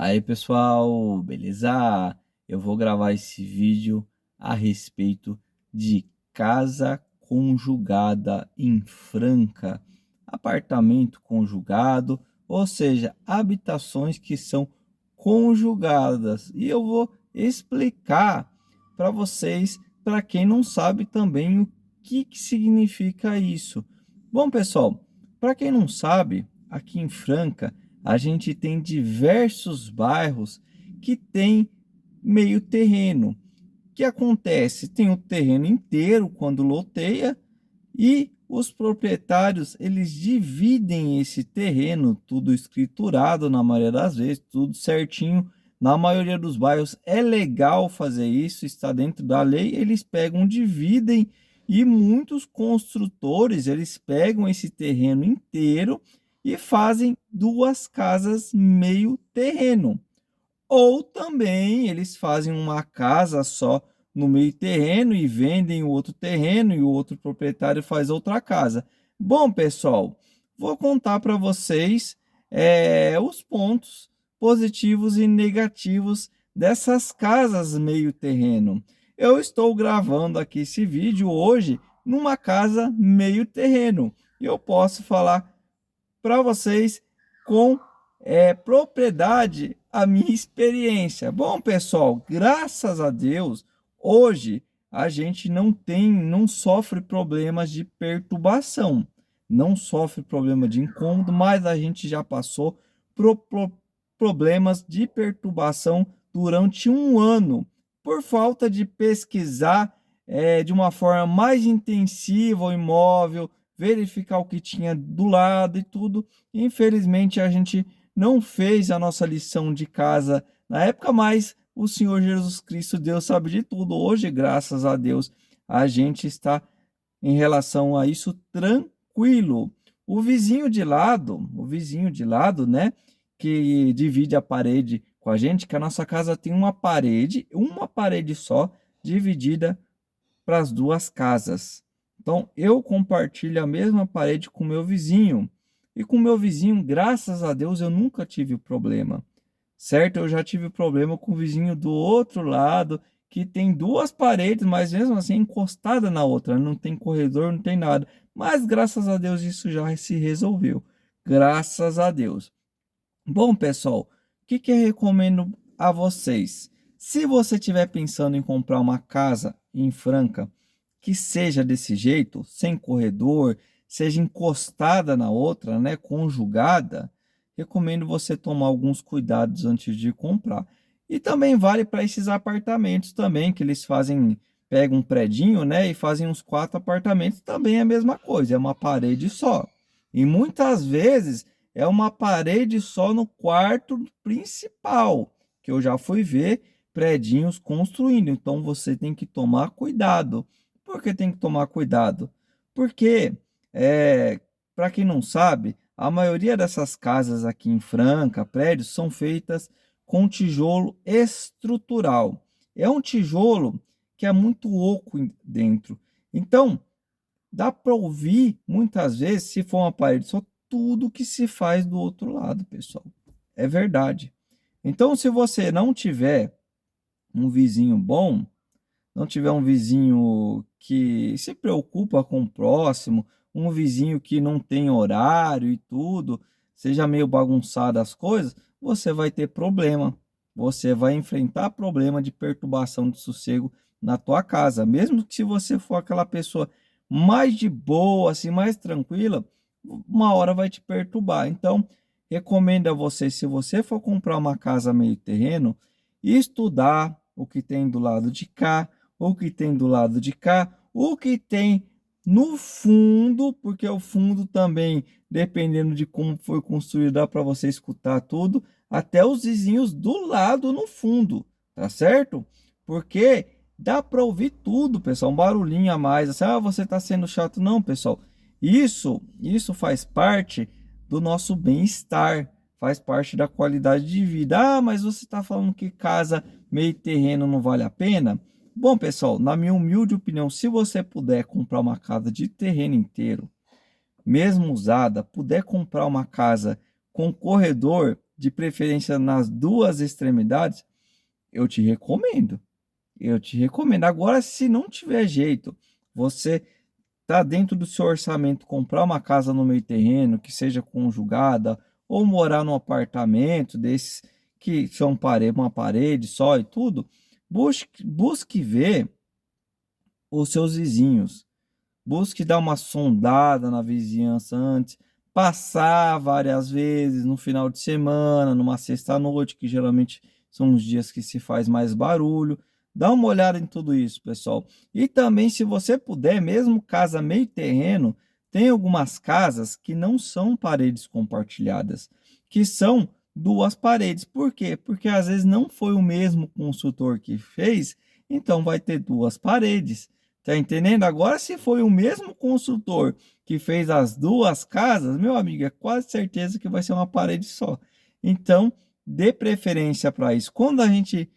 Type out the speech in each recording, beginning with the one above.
Aí pessoal, beleza? Eu vou gravar esse vídeo a respeito de casa conjugada em Franca, apartamento conjugado, ou seja, habitações que são conjugadas. E eu vou explicar para vocês, para quem não sabe também o que significa isso. Bom, pessoal, para quem não sabe, aqui em Franca a gente tem diversos bairros que tem meio terreno. O que acontece? Tem o terreno inteiro quando loteia e os proprietários eles dividem esse terreno, tudo escriturado na maioria das vezes, tudo certinho. Na maioria dos bairros é legal fazer isso, está dentro da lei, eles pegam, dividem e muitos construtores eles pegam esse terreno inteiro e fazem duas casas meio terreno. Ou também eles fazem uma casa só no meio terreno e vendem o outro terreno e o outro proprietário faz outra casa. Bom, pessoal, vou contar para vocês os pontos positivos e negativos dessas casas meio terreno. Eu estou gravando aqui esse vídeo hoje numa casa meio terreno e eu posso falar para vocês com propriedade a minha experiência. Bom, pessoal, graças a Deus, hoje a gente não sofre problemas de perturbação, não sofre problema de incômodo, mas a gente já passou por problemas de perturbação durante um ano, por falta de pesquisar de uma forma mais intensiva o imóvel, verificar o que tinha do lado e tudo. Infelizmente, a gente não fez a nossa lição de casa na época, mas o Senhor Jesus Cristo, Deus sabe de tudo. Hoje, graças a Deus, a gente está em relação a isso tranquilo. O vizinho de lado, né, que divide a parede com a gente, que a nossa casa tem uma parede só, dividida para as duas casas. Então, eu compartilho a mesma parede com meu vizinho. E com meu vizinho, graças a Deus, eu nunca tive problema. Certo? Eu já tive problema com o vizinho do outro lado, que tem duas paredes, mas mesmo assim encostada na outra. Não tem corredor, não tem nada. Mas graças a Deus isso já se resolveu. Graças a Deus. Bom, pessoal, o que eu recomendo a vocês? Se você estiver pensando em comprar uma casa em Franca, que seja desse jeito, sem corredor, seja encostada na outra, né, conjugada, recomendo você tomar alguns cuidados antes de comprar. E também vale para esses apartamentos também, que eles fazem, pegam um predinho, né, e fazem uns 4 apartamentos, também é a mesma coisa, é uma parede só. E muitas vezes é uma parede só no quarto principal, que eu já fui ver predinhos construindo. Então você tem que tomar cuidado. Por que tem que tomar cuidado? Porque, para quem não sabe, a maioria dessas casas aqui em Franca, prédios, são feitas com tijolo estrutural. É um tijolo que é muito oco dentro. Então, dá para ouvir muitas vezes, se for uma parede só, tudo que se faz do outro lado, pessoal. É verdade. Então, se você não tiver um vizinho bom, não tiver um vizinho que se preocupa com o próximo, um vizinho que não tem horário e tudo, seja meio bagunçado as coisas, você vai ter problema. Você vai enfrentar problema de perturbação de sossego na tua casa, mesmo que se você for aquela pessoa mais de boa, assim, mais tranquila, uma hora vai te perturbar. Então, recomendo a você, se você for comprar uma casa meio terreno, estudar o que tem do lado de cá, o que tem do lado de cá, o que tem no fundo, porque o fundo também, dependendo de como foi construído, dá para você escutar tudo, até os vizinhos do lado no fundo, tá certo? Porque dá para ouvir tudo, pessoal, um barulhinho a mais, assim, você está sendo chato. Não, pessoal, isso faz parte do nosso bem-estar, faz parte da qualidade de vida. Ah, mas você está falando que casa meio terreno não vale a pena? Bom, pessoal, na minha humilde opinião, se você puder comprar uma casa de terreno inteiro, mesmo usada, puder comprar uma casa com corredor, de preferência nas duas extremidades, eu te recomendo. Eu te recomendo. Agora, se não tiver jeito, você tá dentro do seu orçamento comprar uma casa no meio terreno, que seja conjugada, ou morar num apartamento desses que são uma parede só e tudo, busque ver os seus vizinhos. Busque dar uma sondada na vizinhança antes, passar várias vezes no final de semana, numa sexta-noite, que geralmente são os dias que se faz mais barulho. Dá uma olhada em tudo isso, pessoal. E também, se você puder, mesmo casa meio terreno, tem algumas casas que não são paredes compartilhadas, que são duas paredes. Por quê? Porque às vezes não foi o mesmo construtor que fez, então vai ter duas paredes. Tá entendendo? Agora, se foi o mesmo construtor que fez as duas casas, meu amigo, é quase certeza que vai ser uma parede só. Então, dê preferência para isso. Quando a gente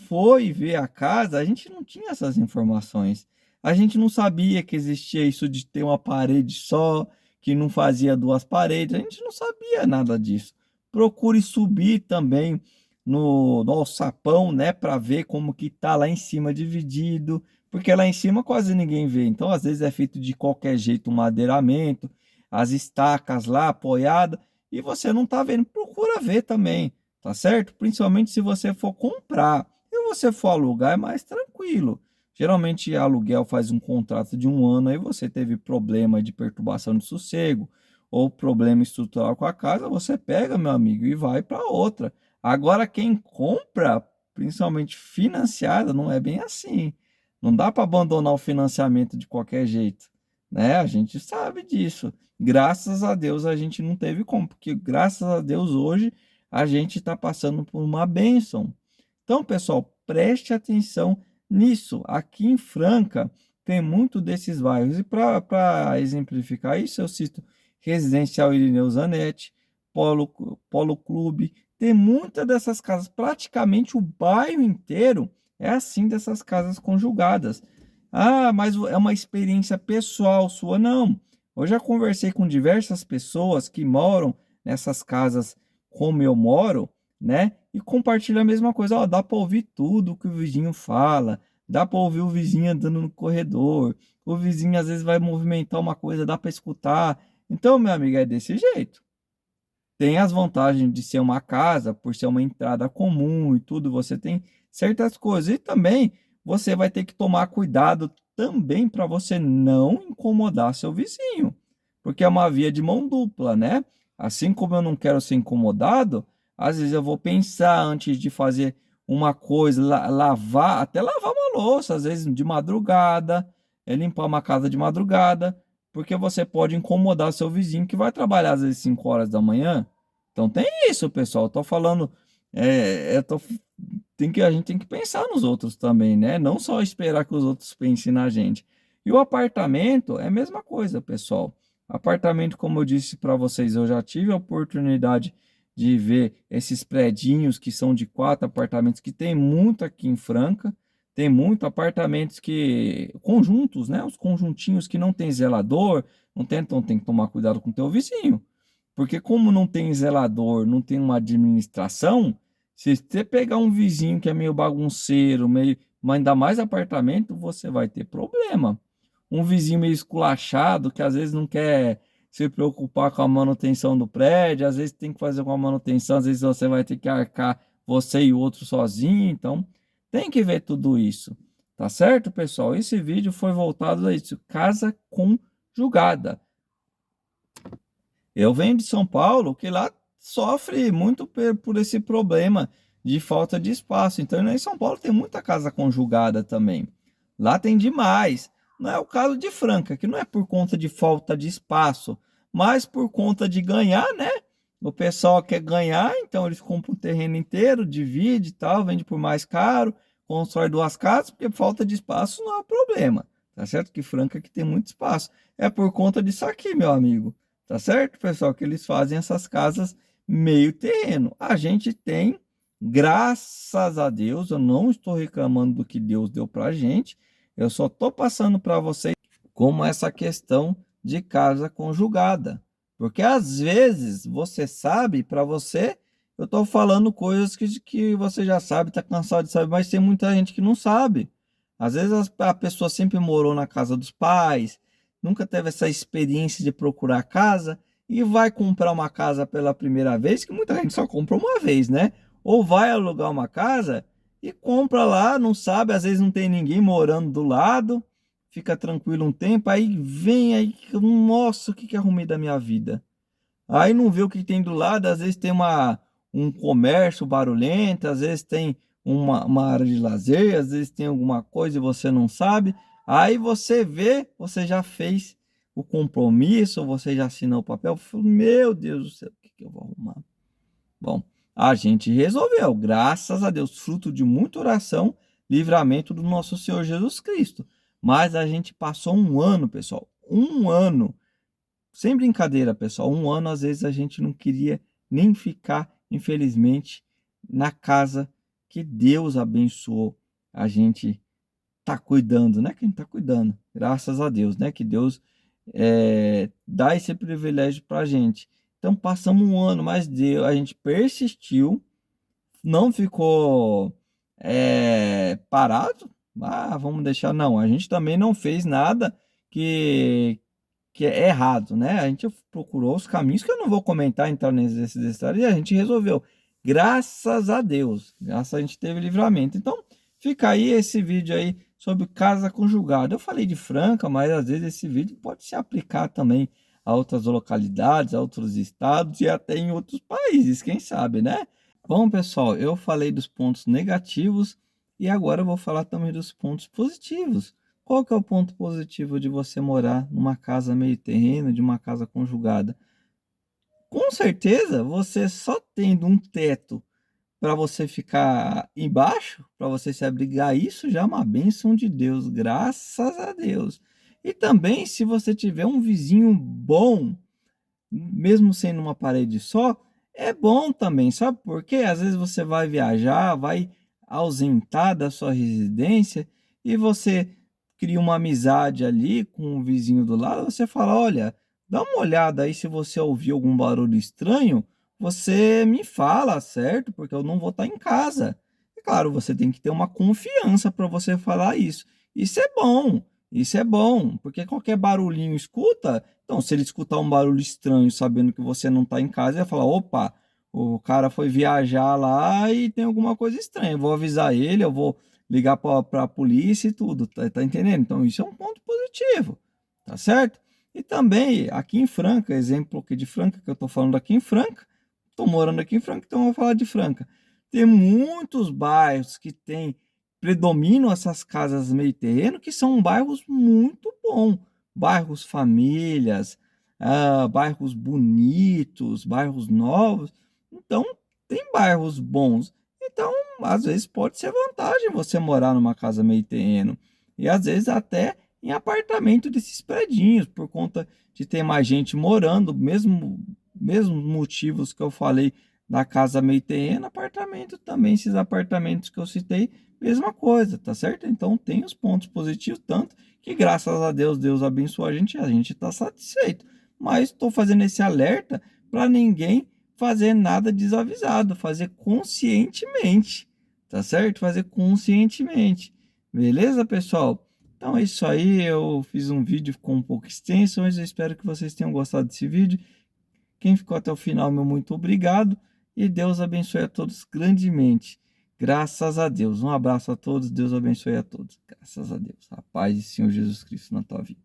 foi ver a casa, a gente não tinha essas informações. A gente não sabia que existia isso de ter uma parede só, que não fazia duas paredes. A gente não sabia nada disso. Procure subir também no alçapão, né, para ver como que tá lá em cima dividido, porque lá em cima quase ninguém vê. Então, às vezes é feito de qualquer jeito um madeiramento, as estacas lá apoiadas, e você não tá vendo. Procura ver também, tá certo? Principalmente se você for comprar. Se você for alugar, é mais tranquilo. Geralmente, aluguel faz um contrato de 1 ano, aí você teve problema de perturbação de sossego ou problema estrutural com a casa, você pega, meu amigo, e vai para outra. Agora, quem compra, principalmente financiada, não é bem assim. Não dá para abandonar o financiamento de qualquer jeito, né? A gente sabe disso. Graças a Deus a gente não teve como, porque graças a Deus hoje a gente está passando por uma bênção. Então, pessoal, preste atenção nisso. Aqui em Franca tem muito desses bairros. E para exemplificar isso, eu cito Residencial Irineu Zanetti, Polo Clube. Tem muitas dessas casas, praticamente o bairro inteiro é assim, dessas casas conjugadas. Ah, mas é uma experiência pessoal sua? Não. Eu já conversei com diversas pessoas que moram nessas casas como eu moro, né? E compartilha a mesma coisa. Ó, dá para ouvir tudo que o vizinho fala, dá para ouvir o vizinho andando no corredor, o vizinho às vezes vai movimentar uma coisa, dá para escutar. Então, meu amigo, é desse jeito. Tem as vantagens de ser uma casa, por ser uma entrada comum e tudo, você tem certas coisas. E também você vai ter que tomar cuidado também para você não incomodar seu vizinho, porque é uma via de mão dupla, né? Assim como eu não quero ser incomodado, às vezes eu vou pensar antes de fazer uma coisa, lavar, até lavar uma louça, às vezes de madrugada, limpar uma casa de madrugada, porque você pode incomodar seu vizinho que vai trabalhar às vezes 5 horas da manhã. Então tem isso, pessoal. Eu tô falando, a gente tem que pensar nos outros também, né? Não só esperar que os outros pensem na gente. E o apartamento é a mesma coisa, pessoal. Apartamento, como eu disse para vocês, eu já tive a oportunidade de ver esses predinhos que são de 4 apartamentos, que tem muito aqui em Franca. Tem muito apartamentos que conjuntos, né? Os conjuntinhos que não tem zelador, não tem, então tem que tomar cuidado com o teu vizinho. Porque como não tem zelador, não tem uma administração, se você pegar um vizinho que é meio bagunceiro, meio, mas ainda mais apartamento, você vai ter problema. Um vizinho meio esculachado, que às vezes não quer se preocupar com a manutenção do prédio, às vezes tem que fazer uma manutenção, às vezes você vai ter que arcar você e o outro sozinho, então tem que ver tudo isso. Tá certo, pessoal? Esse vídeo foi voltado a isso, casa conjugada. Eu venho de São Paulo, que lá sofre muito por esse problema de falta de espaço. Então, em São Paulo tem muita casa conjugada também. Lá tem demais. Não é o caso de Franca, que não é por conta de falta de espaço, mas por conta de ganhar, né? O pessoal quer ganhar, então eles compram o terreno inteiro, divide e tal, vende por mais caro, constrói duas casas, porque falta de espaço não é o problema. Tá certo que Franca que tem muito espaço. É por conta disso aqui, meu amigo. Tá certo, pessoal? Que eles fazem essas casas meio terreno. A gente tem, graças a Deus, eu não estou reclamando do que Deus deu pra gente. Eu só tô passando para vocês como essa questão de casa conjugada. Porque às vezes você sabe, para você, Eu tô falando coisas que você já sabe, tá cansado de saber, mas tem muita gente que não sabe. Às vezes a pessoa sempre morou na casa dos pais, nunca teve essa experiência de procurar casa e vai comprar uma casa pela primeira vez, que muita gente só compra uma vez, né? Ou vai alugar uma casa e compra lá, não sabe, às vezes não tem ninguém morando do lado, fica tranquilo um tempo, aí vem aí, nossa, o que que arrumei da minha vida? Aí não vê o que tem do lado, às vezes tem um comércio barulhento, às vezes tem uma área de lazer, às vezes tem alguma coisa e você não sabe. Aí você vê, você já fez o compromisso, você já assinou o papel. Meu Deus do céu, o que que eu vou arrumar? Bom, a gente resolveu, graças a Deus, fruto de muita oração, livramento do nosso Senhor Jesus Cristo. Mas a gente passou um ano, pessoal, um ano sem brincadeira, pessoal, um ano às vezes a gente não queria nem ficar, infelizmente, na casa que Deus abençoou. A gente tá cuidando, né? Que a gente tá cuidando, graças a Deus, né? Que Deus dá esse privilégio pra gente. Então passamos um ano, mas Deus, a gente persistiu, não ficou parado. Ah, vamos deixar, não. A gente também não fez nada que que é errado, né? A gente procurou os caminhos que eu não vou comentar, entrar nesses detalhes, e a gente resolveu. Graças a Deus, graças a gente teve livramento. Então, fica aí esse vídeo aí sobre casa conjugada. Eu falei de Franca, mas às vezes esse vídeo pode se aplicar também a outras localidades, a outros estados e até em outros países, quem sabe, né? Bom, pessoal, eu falei dos pontos negativos e agora eu vou falar também dos pontos positivos. Qual que é o ponto positivo de você morar numa casa meio terreno, de uma casa conjugada? Com certeza, você só tendo um teto para você ficar embaixo, para você se abrigar, isso já é uma bênção de Deus, graças a Deus. E também, se você tiver um vizinho bom, mesmo sendo uma parede só, é bom também, sabe por quê? Às vezes você vai viajar, vai ausentar da sua residência e você cria uma amizade ali com o vizinho do lado, você fala: "Olha, dá uma olhada aí, se você ouvir algum barulho estranho, você me fala, certo? Porque eu não vou estar em casa". E claro, você tem que ter uma confiança para você falar isso. Isso é bom, isso é bom, porque qualquer barulhinho escuta, então, se ele escutar um barulho estranho, sabendo que você não está em casa, ele vai falar: opa, o cara foi viajar lá e tem alguma coisa estranha. Eu vou avisar ele, eu vou ligar para a polícia e tudo, tá entendendo? Então, isso é um ponto positivo, tá certo? E também, aqui em Franca, exemplo aqui de Franca, que eu estou falando aqui em Franca, estou morando aqui em Franca, então eu vou falar de Franca. Tem muitos bairros que predominam essas casas meio terreno, que são bairros muito bons, bairros famílias, bairros bonitos, bairros novos. Então, tem bairros bons. Então, às vezes pode ser vantagem você morar numa casa meio terreno. E às vezes até em apartamento desses predinhos, por conta de ter mais gente morando, mesmo motivos que eu falei da casa meio terreno, apartamento também, esses apartamentos que eu citei, mesma coisa, tá certo? Então tem os pontos positivos, tanto que graças a Deus, Deus abençoa a gente está satisfeito. Mas estou fazendo esse alerta para ninguém fazer nada desavisado, fazer conscientemente, tá certo? Fazer conscientemente. Beleza, pessoal? Então é isso aí, eu fiz um vídeo, ficou um pouco extenso, mas eu espero que vocês tenham gostado desse vídeo. Quem ficou até o final, meu muito obrigado e Deus abençoe a todos grandemente. Graças a Deus. Um abraço a todos, Deus abençoe a todos. Graças a Deus. A paz do Senhor Jesus Cristo na tua vida.